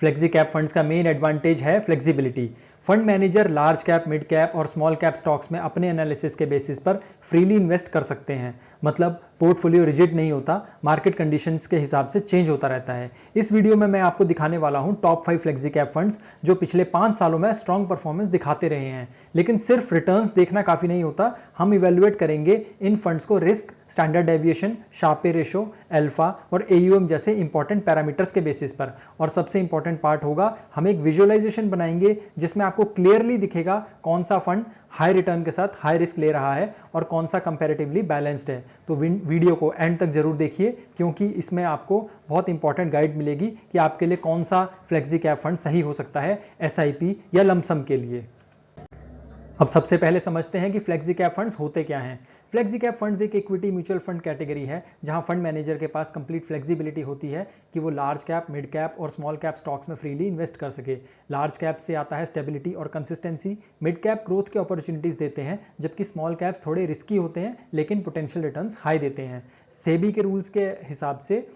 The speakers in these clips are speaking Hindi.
फ्लेक्सी कैप फंड्स का मेन एडवांटेज है flexibility. Fund manager large cap, mid cap और स्मॉल कैप स्टॉक्स में अपने एनालिसिस के बेसिस पर फ्रीली इन्वेस्ट कर सकते हैं। मतलब पोर्टफोलियो रिजिड नहीं होता, मार्केट कंडीशंस के हिसाब से चेंज होता रहता है। इस वीडियो में मैं आपको दिखाने वाला हूं टॉप 5 फ्लेक्सी कैप फंड्स जो पिछले 5 सालों में स्ट्रॉन्ग परफॉर्मेंस दिखाते रहे हैं। लेकिन सिर्फ रिटर्न्स देखना काफी नहीं होता, हम इवेल्युएट करेंगे इन फंड्स को risk, standard deviation, Sharpe ratio, alpha और एयूएम जैसे इंपॉर्टेंट पैरामीटर्स के बेसिस पर। और सबसे इंपॉर्टेंट पार्ट होगा, हम एक विजुअलाइजेशन बनाएंगे जिसमें आपको क्लियरली दिखेगा कौन सा फंड हाई रिटर्न के साथ हाई रिस्क ले रहा है और कौन सा कंपैरेटिवली बैलेंस्ड है। तो वीडियो को एंड तक जरूर देखिए, क्योंकि इसमें आपको बहुत इंपॉर्टेंट गाइड मिलेगी कि आपके लिए कौन सा फ्लेक्सी कैप फंड सही हो सकता है एसआईपी या लमसम के लिए। अब सबसे पहले समझते हैं कि फ्लेक्सी कैप फंड्स होते क्या हैं। फ्लेक्सी कैप फंड्स एक इक्विटी म्यूचुअल फंड कैटेगरी है जहां फंड मैनेजर के पास कंप्लीट फ्लेक्सिबिलिटी होती है कि वो लार्ज कैप, मिड कैप और स्मॉल कैप स्टॉक्स में फ्रीली इन्वेस्ट कर सके। लार्ज कैप से आता है स्टेबिलिटी और कंसिस्टेंसी, मिड कैप ग्रोथ के अपॉर्चुनिटीज देते हैं, जबकि स्मॉल कैप्स थोड़े रिस्की होते हैं लेकिन पोटेंशियल रिटर्न्स हाई देते हैं। सेबी के रूल्स के हिसाब से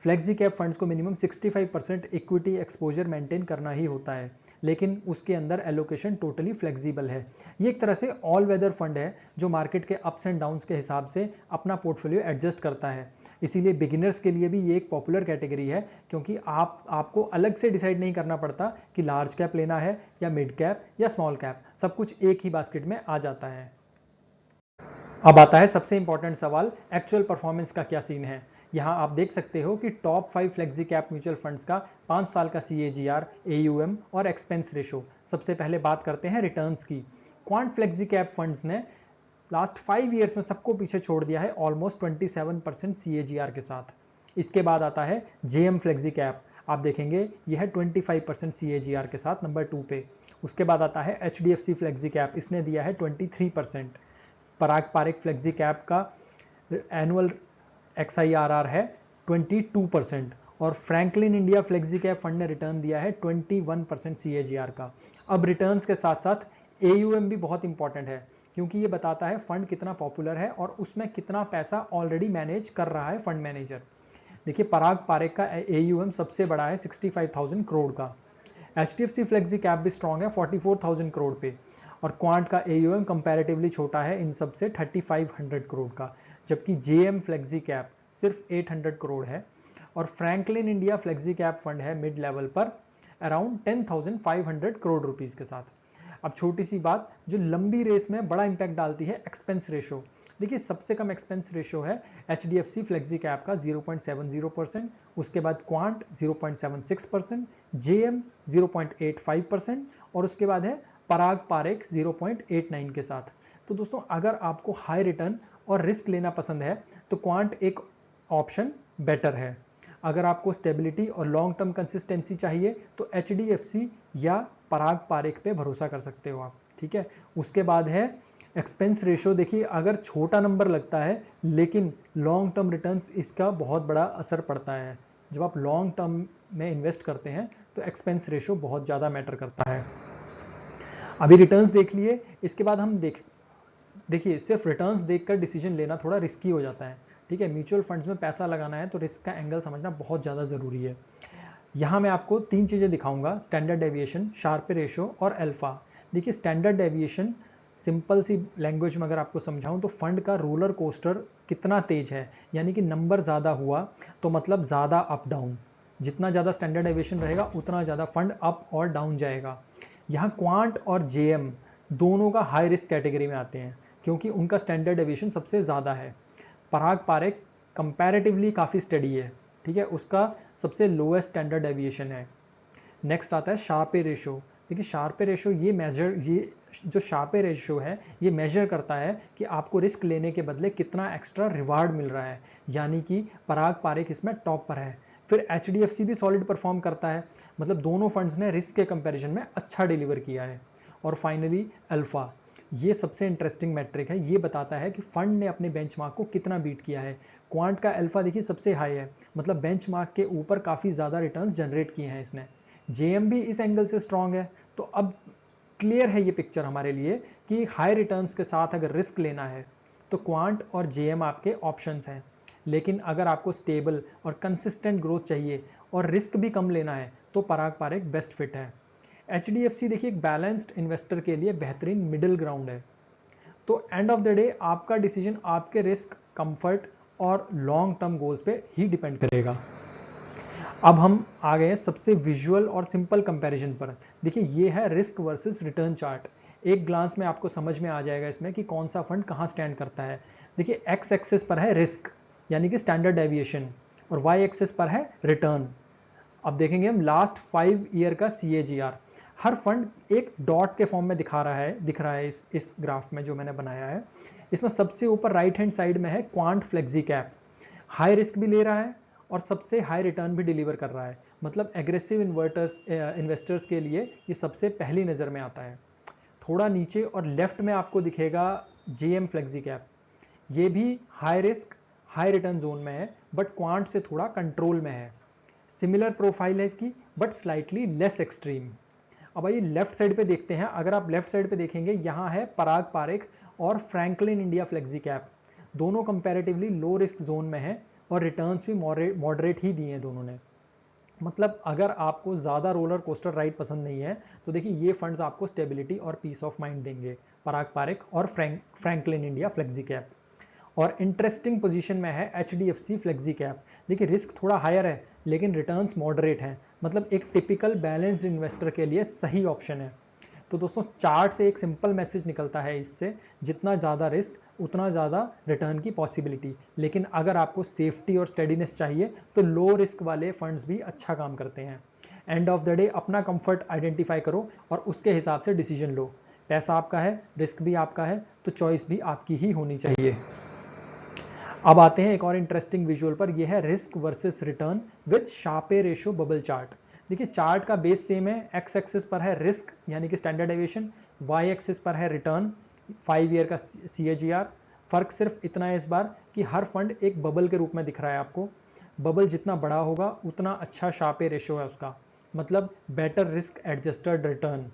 फ्लेक्सी कैप फंड्स को मिनिमम 65% इक्विटी एक्सपोजर मेंटेन करना ही होता है, लेकिन उसके अंदर एलोकेशन टोटली फ्लेक्सिबल है। ये एक तरह से ऑल वेदर फंड है जो मार्केट के अप्स एंड डाउन्स के हिसाब से अपना पोर्टफोलियो एडजस्ट करता है। इसीलिए बिगिनर्स के लिए भी ये एक पॉपुलर कैटेगरी है, क्योंकि आपको अलग से डिसाइड नहीं करना पड़ता कि लार्ज कैप लेना है या मिड कैप या स्मॉल कैप, सब कुछ एक ही बास्केट में आ जाता है। अब आता है सबसे इंपॉर्टेंट सवाल, एक्चुअल परफॉर्मेंस का क्या सीन है। यहां आप देख सकते हो कि top 5 flexi cap mutual funds का 5 साल का CAGR, AUM और एक्सपेंस रेशो। सबसे पहले बात करते हैं रिटर्न्स की। क्वांट फ्लेक्सी कैप फंड्स ने लास्ट 5 ईयर्स में सबको पीछे छोड़ दिया है ऑलमोस्ट 27% CAGR के साथ। इसके बाद आता है JM फ्लेक्सी कैप, आप देखेंगे यह है 25% CAGR के साथ नंबर 2 पे। उसके बाद आता है HDFC फ्लेक्सी कैप, इसने दिया है 23%। पराग पारेख फ्लेक्सी कैप का एनुअल XIRR है 22% और Franklin India flexi cap fund ने रिटर्न दिया है 21% CAGR का। अब रिटर्न्स के साथ साथ AUM भी बहुत इंपॉर्टेंट है, क्योंकि ये बताता है फंड कितना पॉपुलर है और उसमें कितना पैसा ऑलरेडी मैनेज कर रहा है फंड मैनेजर। देखिए पराग पारेख का AUM सबसे बड़ा है 65,000 करोड़ का। HDFC फ्लेक्सी कैप भी स्ट्रॉन्ग है 44,000 करोड़ पे, और क्वांट का AUM कंपैरेटिवली छोटा है इन सब से 3500 करोड़ का, जबकि JM फ्लेक्सी कैप सिर्फ 800 करोड़ है और Franklin India flexi cap fund है मिड लेवल पर अराउंड 10,500 करोड़ रुपीस के साथ। अब छोटी सी बात जो लंबी रेस में बड़ा इंपैक्ट डालती है, एक्सपेंस रेशो। देखिए सबसे कम एक्सपेंस रेशो है HDFC फ्लेक्सी कैप का 0.70%, उसके बाद क्वांट 0.76%, JM 0.85% और उसके बाद है पराग पारेख 0.89 के साथ। तो दोस्तों अगर आपको हाई रिटर्न और रिस्क लेना पसंद है तो क्वांट एक ऑप्शन बेटर है। अगर आपको स्टेबिलिटी और लॉन्ग टर्म कंसिस्टेंसी चाहिए तो HDFC या पराग पारेख पे भरोसा कर सकते हो आप, ठीक है। उसके बाद है एक्सपेंस रेशो। देखिए अगर छोटा नंबर लगता है लेकिन लॉन्ग टर्म रिटर्न्स इसका बहुत बड़ा असर पड़ता है। जब आप लॉन्ग टर्म में इन्वेस्ट करते हैं तो एक्सपेंस रेशो बहुत ज़्यादा मैटर करता है। अभी रिटर्न्स देख लिए, इसके बाद हम देखिए सिर्फ रिटर्न्स देखकर डिसीजन लेना थोड़ा रिस्की हो जाता है, ठीक है। म्यूचुअल फंड्स में पैसा लगाना है तो रिस्क का एंगल समझना बहुत ज़्यादा ज़रूरी है। यहाँ मैं आपको 3 चीज़ें दिखाऊंगा, स्टैंडर्ड डेविएशन, शार्पे रेशो और अल्फा। देखिए स्टैंडर्ड डेविएशन सिंपल सी लैंग्वेज में अगर आपको समझाऊं तो फंड का रोलर कोस्टर कितना तेज है, यानी कि नंबर ज़्यादा हुआ तो मतलब ज़्यादा अप डाउन। जितना ज़्यादा स्टैंडर्ड डेविएशन रहेगा उतना ज़्यादा फंड अप और डाउन जाएगा। यहाँ क्वांट और JM दोनों का हाई रिस्क कैटेगरी में आते हैं क्योंकि उनका स्टैंडर्ड डेविएशन सबसे ज़्यादा है। पराग पारेख कंपैरेटिवली काफ़ी स्टडी है, ठीक है, उसका सबसे लोएस्ट स्टैंडर्ड डेविएशन है। नेक्स्ट आता है शार्पे रेशो। देखिए शार्पे रेशो ये जो शार्पे रेशो है ये मेजर करता है कि आपको रिस्क लेने के बदले कितना एक्स्ट्रा रिवार्ड मिल रहा है, यानी कि पराग पारेख इसमें टॉप पर है। फिर HDFC भी सॉलिड परफॉर्म करता है, मतलब दोनों फंड्स ने रिस्क के कंपैरिजन में अच्छा डिलीवर किया है। और फाइनली अल्फा, ये सबसे इंटरेस्टिंग मैट्रिक है, ये बताता है कि फंड ने अपने बेंचमार्क को कितना बीट किया है। क्वांट का अल्फा देखिए सबसे हाई है, मतलब बेंचमार्क के ऊपर काफ़ी ज़्यादा रिटर्न्स जनरेट किए हैं इसने। JM भी इस एंगल से स्ट्रांग है। तो अब क्लियर है ये पिक्चर हमारे लिए कि हाई रिटर्न्स के साथ अगर रिस्क लेना है तो क्वांट और JM आपके ऑप्शंस हैं, लेकिन अगर आपको स्टेबल और कंसिस्टेंट ग्रोथ चाहिए और रिस्क भी कम लेना है तो पराग पारेख बेस्ट फिट है। HDFC देखिए एक बैलेंस्ड इन्वेस्टर के लिए बेहतरीन मिडिल ग्राउंड है। तो एंड ऑफ द डे आपका डिसीजन आपके रिस्क, कंफर्ट और लॉन्ग टर्म गोल्स पे ही डिपेंड करेगा। अब हम आ गए सबसे विजुअल और सिंपल कंपैरिजन पर। देखिए ये है रिस्क वर्सेस रिटर्न चार्ट। एक ग्लांस में आपको समझ में आ जाएगा इसमें कि कौन सा फंड कहां स्टैंड करता है। देखिए एक्स एक्सिस पर है रिस्क यानी कि स्टैंडर्ड डेविएशन, और वाई एक्सिस पर है रिटर्न। अब देखेंगे हम लास्ट 5 ईयर का CAGR। हर फंड एक डॉट के फॉर्म में दिख रहा है इस ग्राफ में जो मैंने बनाया है। इसमें सबसे ऊपर राइट हैंड साइड में है quant flexi cap, high risk भी ले रहा है और सबसे हाई रिटर्न भी डिलीवर कर रहा है। मतलब एग्रेसिव इन्वेस्टर्स के लिए ये सबसे पहली नज़र में आता है। थोड़ा नीचे और लेफ्ट में आपको दिखेगा JM फ्लेक्सी कैप। ये भी high risk high return zone में है, बट क्वांट से थोड़ा कंट्रोल में है। सिमिलर प्रोफाइल है इसकी, बट स्लाइटली लेस एक्सट्रीम। अब आइए लेफ्ट साइड पे देखते हैं। अगर आप लेफ्ट साइड पे देखेंगे, यहाँ है पराग पारेख और फ्रैंकलिन इंडिया फ्लेक्सी कैप। दोनों कंपैरेटिवली लो रिस्क जोन में है और रिटर्न्स भी मॉडरेट ही दिए हैं दोनों ने। मतलब अगर आपको ज़्यादा रोलर कोस्टर राइड पसंद नहीं है तो देखिए ये फंड्स आपको स्टेबिलिटी और पीस ऑफ माइंड देंगे, पराग पारेख और फ्रैंकलिन इंडिया फ्लेक्सी कैप। और इंटरेस्टिंग पोजीशन में है HDFC फ्लेक्सी कैप। देखिए रिस्क थोड़ा हायर है लेकिन रिटर्न्स मॉडरेट हैं। मतलब एक टिपिकल बैलेंस्ड इन्वेस्टर के लिए सही ऑप्शन है। तो दोस्तों चार्ट से एक सिंपल मैसेज निकलता है इससे, जितना ज़्यादा रिस्क उतना ज़्यादा रिटर्न की पॉसिबिलिटी। लेकिन अगर आपको सेफ्टी और स्टेडीनेस चाहिए तो लो रिस्क वाले फंड्स भी अच्छा काम करते हैं। एंड ऑफ द डे अपना कंफर्ट आइडेंटिफाई करो और उसके हिसाब से डिसीजन लो। पैसा आपका है, रिस्क भी आपका है, तो चॉइस भी आपकी ही होनी चाहिए। अब आते हैं एक और इंटरेस्टिंग विजुअल पर। यह है risk versus return with Sharpe ratio bubble chart. देखिए चार्ट का बेस सेम है। एक्स एक्सिस पर है रिस्क यानी कि स्टैंडर्ड डेविएशन, वाई एक्सिस पर है रिटर्न 5 ईयर का CAGR। फर्क सिर्फ इतना है इस बार कि हर फंड एक बबल के रूप में दिख रहा है आपको। बबल जितना बड़ा होगा उतना अच्छा शार्पे रेशियो है उसका, मतलब बेटर रिस्क एडजस्टेड रिटर्न।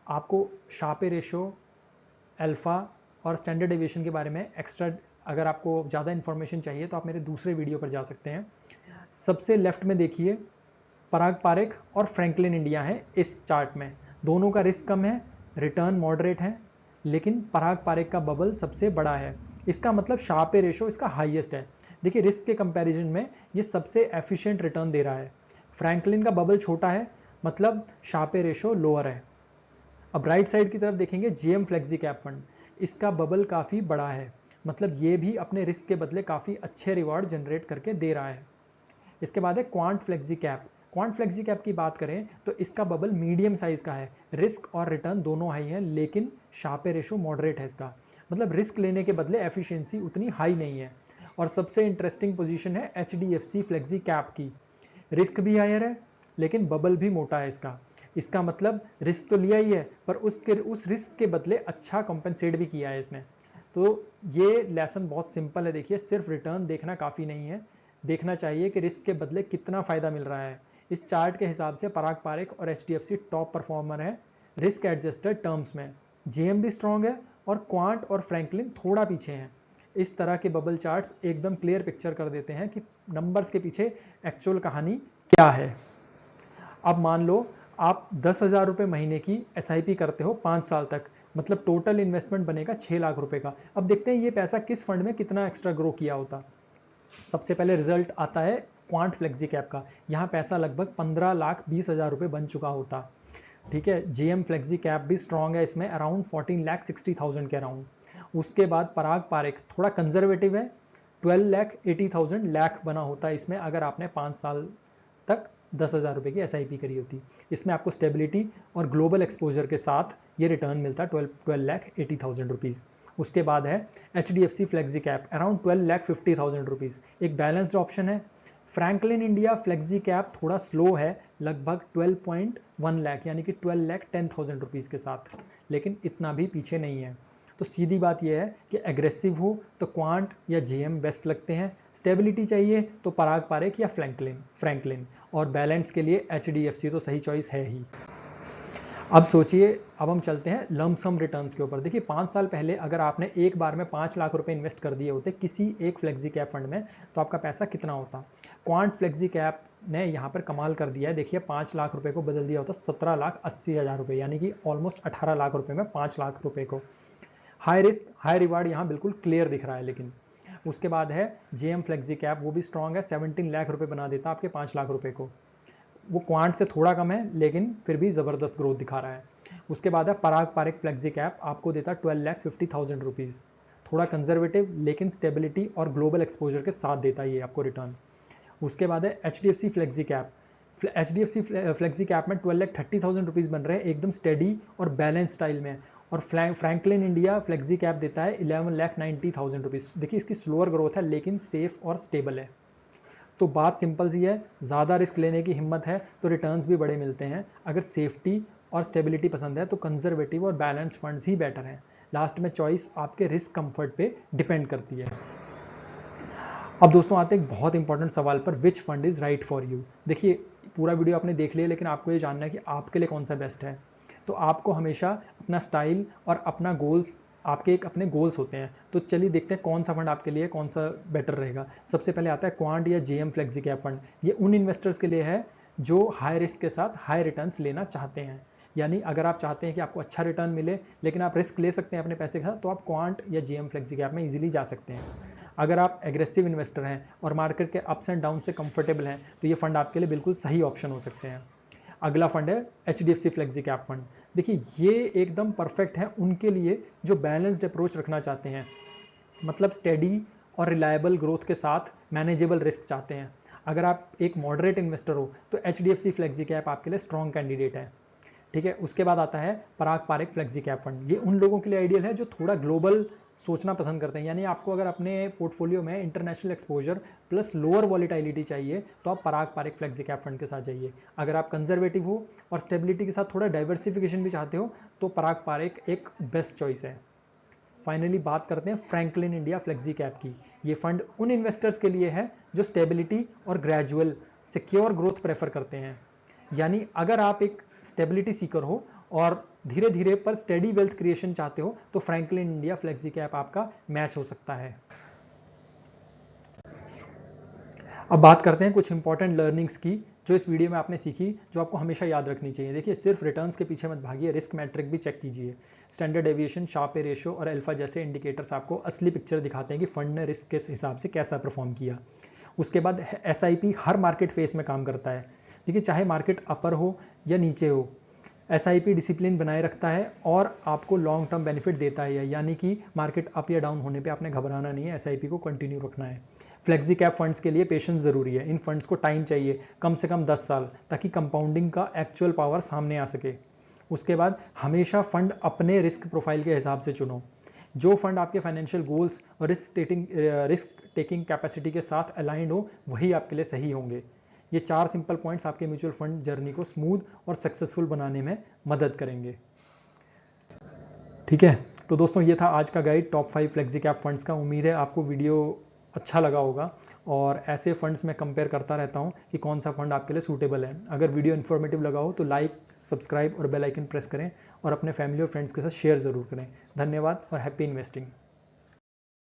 आपको शार्पे रेशियो, अल्फा और स्टैंडर्ड डेविएशन के बारे में एक्स्ट्रा अगर आपको ज़्यादा इन्फॉर्मेशन चाहिए तो आप मेरे दूसरे वीडियो पर जा सकते हैं। सबसे लेफ्ट में देखिए पराग पारेख और फ्रैंकलिन इंडिया है इस चार्ट में। दोनों का रिस्क कम है, रिटर्न मॉडरेट है, लेकिन पराग पारेख का बबल सबसे बड़ा है। इसका मतलब शार्पे रेशो इसका हाईएस्ट है। देखिए रिस्क के कंपैरिजन में ये सबसे एफिशिएंट रिटर्न दे रहा है। फ्रैंकलिन का बबल छोटा है, मतलब शार्पे रेशो लोअर है। अब राइट साइड की तरफ देखेंगे JM फ्लेक्सी कैप फंड। इसका बबल काफ़ी बड़ा है, मतलब ये भी अपने रिस्क के बदले काफ़ी अच्छे रिवॉर्ड जनरेट करके दे रहा है। इसके बाद है quant flexi cap. Quant flexi cap की बात करें तो इसका बबल मीडियम साइज का है। रिस्क और रिटर्न दोनों हाई हैं, लेकिन शार्पे रेशो मॉडरेट है इसका। मतलब रिस्क लेने के बदले एफिशिएंसी उतनी हाई नहीं है। और सबसे इंटरेस्टिंग पोजीशन है HDFC फ्लेक्सी कैप की। रिस्क भी हायर है लेकिन बबल भी मोटा है इसका। इसका मतलब रिस्क तो लिया ही है, पर उस रिस्क के बदले अच्छा कॉम्पेंसेट भी किया है इसने। तो ये लेसन बहुत सिंपल है। देखिए सिर्फ रिटर्न देखना काफ़ी नहीं है, देखना चाहिए कि रिस्क के बदले कितना फ़ायदा मिल रहा है। इस चार्ट के हिसाब से पराग पारेख और HDFC टॉप परफॉर्मर है रिस्क एडजस्टेड टर्म्स में। JM भी स्ट्रॉन्ग है और क्वांट और फ्रैंकलिन थोड़ा पीछे हैं। इस तरह के बबल चार्ट्स एकदम क्लियर पिक्चर कर देते हैं कि नंबर्स के पीछे एक्चुअल कहानी क्या है। अब मान लो आप 10,000 रुपये महीने की SIP करते हो 5 साल तक, मतलब टोटल इन्वेस्टमेंट बनेगा 6 लाख रुपए का। अब देखते हैं ये पैसा किस फंड में कितना एक्स्ट्रा ग्रो किया होता। सबसे पहले रिजल्ट आता है क्वांट फ्लेक्सी कैप का। यहाँ पैसा लगभग 15,20,000 रुपये बन चुका होता। ठीक है, JM फ्लेक्सी कैप भी स्ट्रॉन्ग है, इसमें अराउंड 14,60,000 के अराउंड। उसके बाद पराग पारेख थोड़ा कंजर्वेटिव है, 12,80,000 लाख बना होता है इसमें अगर आपने 5 साल तक 10,000 रुपये की SIP करी होती। इसमें आपको स्टेबिलिटी और ग्लोबल एक्सपोजर के साथ ये रिटर्न मिलता 12,80,000 रुपीज़। उसके बाद है HDFC flexi cap around 12,50,000 rupees, एक बैलेंस्ड ऑप्शन है। फ्रैंकलिन इंडिया फ्लेक्सी कैप थोड़ा स्लो है, लगभग 12.1 लाख यानी कि 12,10,000 रुपीज़ के साथ, लेकिन इतना भी पीछे नहीं है। तो सीधी बात यह है कि एग्रेसिव हो तो क्वांट या JM बेस्ट लगते हैं, स्टेबिलिटी चाहिए तो पराग पारेख या फ्रैंकलिन, और बैलेंस के लिए HDFC तो सही चॉइस है ही। अब सोचिए, अब हम चलते हैं लमसम रिटर्न्स के ऊपर। देखिए 5 साल पहले अगर आपने एक बार में 5 लाख रुपए इन्वेस्ट कर दिए होते किसी एक फ्लेक्सी कैप फंड में, तो आपका पैसा कितना होता। क्वांट फ्लेक्सी कैप ने यहाँ पर कमाल कर दिया है। देखिए 5 लाख रुपए को बदल दिया होता 17,80,000 रुपए, यानी कि ऑलमोस्ट 18 लाख रुपए में 5 लाख रुपए को। हाई रिस्क हाई रिवार्ड यहाँ बिल्कुल क्लियर दिख रहा है। लेकिन उसके बाद है जेएम फ्लेक्सी कैप, वो भी स्ट्रॉन्ग है, 17 लाख रुपए बना देता आपके 5 लाख रुपए को। वो क्वांट से थोड़ा कम है लेकिन फिर भी जबरदस्त ग्रोथ दिखा रहा है। उसके बाद है पराग पारेख फ्लेक्सी कैप, आपको देता 12,50,000 रुपीज़। थोड़ा कंजर्वेटिव लेकिन स्टेबिलिटी और ग्लोबल एक्सपोजर के साथ देता है ये आपको रिटर्न। उसके बाद है HDFC flexi cap. HDFC flexi cap में 12,30,000 रुपीज़ बन रहे हैं, एकदम स्टेडी और बैलेंस स्टाइल में। और फ्रैंकलिन इंडिया फ्लेक्सी कैप देता है 11,90,000 रुपीज़। देखिए इसकी स्लोअर ग्रोथ है लेकिन सेफ और स्टेबल है। तो बात सिंपल सी है, ज़्यादा रिस्क लेने की हिम्मत है तो रिटर्न्स भी बड़े मिलते हैं। अगर सेफ्टी और स्टेबिलिटी पसंद है तो कंजर्वेटिव और बैलेंस फंड्स ही बेटर हैं। लास्ट में चॉइस आपके रिस्क कंफर्ट पे डिपेंड करती है। अब दोस्तों आते हैं एक बहुत इंपॉर्टेंट सवाल पर, which fund is right for you. देखिए पूरा वीडियो आपने देख लिया, लेकिन आपको ये जानना है कि आपके लिए कौन सा बेस्ट है। तो आपको हमेशा अपना स्टाइल और अपना गोल्स, आपके एक अपने गोल्स होते हैं। तो चलिए देखते हैं कौन सा फंड आपके लिए कौन सा बेटर रहेगा। सबसे पहले आता है क्वांट या जेएम फ्लेक्सी कैप फंड। ये उन इन्वेस्टर्स के लिए है जो हाई रिस्क के साथ हाई रिटर्न्स लेना चाहते हैं। यानी अगर आप चाहते हैं कि आपको अच्छा रिटर्न मिले लेकिन आप रिस्क ले सकते हैं अपने पैसे के साथ, तो आप क्वांट या जेएम फ्लेक्सी कैप में इजीली जा सकते हैं। अगर आप एग्रेसिव इन्वेस्टर हैं और मार्केट के अप्स एंड डाउन से कंफर्टेबल हैं तो ये फंड आपके लिए बिल्कुल सही ऑप्शन हो सकते हैं। अगला फंड है HDFC फ्लेक्सी कैप फंड। देखिए ये एकदम परफेक्ट है उनके लिए जो बैलेंस्ड अप्रोच रखना चाहते हैं, मतलब स्टेडी और रिलायबल ग्रोथ के साथ मैनेजेबल रिस्क चाहते हैं। अगर आप एक मॉडरेट इन्वेस्टर हो तो HDFC फ्लेक्सी कैप आपके लिए स्ट्रॉन्ग कैंडिडेट है। ठीक है, उसके बाद आता है पराग पारेख फ्लेक्सी कैप फंड। ये उन लोगों के लिए आइडियल है जो थोड़ा ग्लोबल सोचना पसंद करते हैं। यानी आपको अगर अपने पोर्टफोलियो में international exposure plus lower volatility चाहिए तो आप पराग पारेख फ्लेक्सी कैप फंड के साथ जाइए। अगर आप कंजर्वेटिव हो और स्टेबिलिटी के साथ थोड़ा डाइवर्सिफिकेशन भी चाहते हो तो पराग पारेख एक बेस्ट चॉइस है। फाइनली बात करते हैं फ्रैंकलिन इंडिया फ्लेक्सी कैप की। ये फंड उन इन्वेस्टर्स के लिए है जो स्टेबिलिटी और ग्रेजुअल सिक्योर ग्रोथ प्रेफर करते हैं। यानी अगर आप एक स्टेबिलिटी सीकर हो और धीरे धीरे पर स्टेडी वेल्थ क्रिएशन चाहते हो तो फ्रैंकलिन इंडिया फ्लेक्सी कैप आपका मैच हो सकता है। अब बात करते हैं कुछ इंपॉर्टेंट लर्निंग्स की जो इस वीडियो में आपने सीखी, जो आपको हमेशा याद रखनी चाहिए। देखिए सिर्फ रिटर्न्स के पीछे मत भागिए, रिस्क मैट्रिक भी चेक कीजिए। स्टैंडर्ड डेविएशन, शार्प पे रेशियो और अल्फा जैसे इंडिकेटर्स आपको असली पिक्चर दिखाते हैं कि फंड ने रिस्क के हिसाब से कैसा परफॉर्म किया। उसके बाद SIP हर मार्केट फेस में काम करता है। देखिए चाहे मार्केट अपर हो या नीचे हो, SIP डिसिप्लिन बनाए रखता है और आपको लॉन्ग टर्म बेनिफिट देता है। यानी कि मार्केट अप या डाउन होने पे आपने घबराना नहीं है, SIP को कंटिन्यू रखना है। फ्लेक्सी कैप फंड्स के लिए पेशेंस जरूरी है। इन फंड्स को टाइम चाहिए, कम से कम 10 साल, ताकि कंपाउंडिंग का एक्चुअल पावर सामने आ सके। उसके बाद हमेशा फंड अपने रिस्क प्रोफाइल के हिसाब से चुनो। जो फंड आपके फाइनेंशियल गोल्स और रिस्क टेकिंग कैपेसिटी के साथ अलाइंड हो वही आपके लिए सही होंगे। ये 4 सिंपल पॉइंट्स आपके म्यूचुअल फंड जर्नी को स्मूथ और सक्सेसफुल बनाने में मदद करेंगे। ठीक है, तो दोस्तों ये था आज का guide top 5 flexi cap funds का। उम्मीद है आपको वीडियो अच्छा लगा होगा और ऐसे फंड्स में कंपेयर करता रहता हूं कि कौन सा फंड आपके लिए सूटेबल है। अगर वीडियो इन्फॉर्मेटिव लगा हो तो लाइक, सब्सक्राइब और बेल आइकन प्रेस करें और अपने फैमिली और फ्रेंड्स के साथ शेयर जरूर करें। धन्यवाद और हैप्पी इन्वेस्टिंग।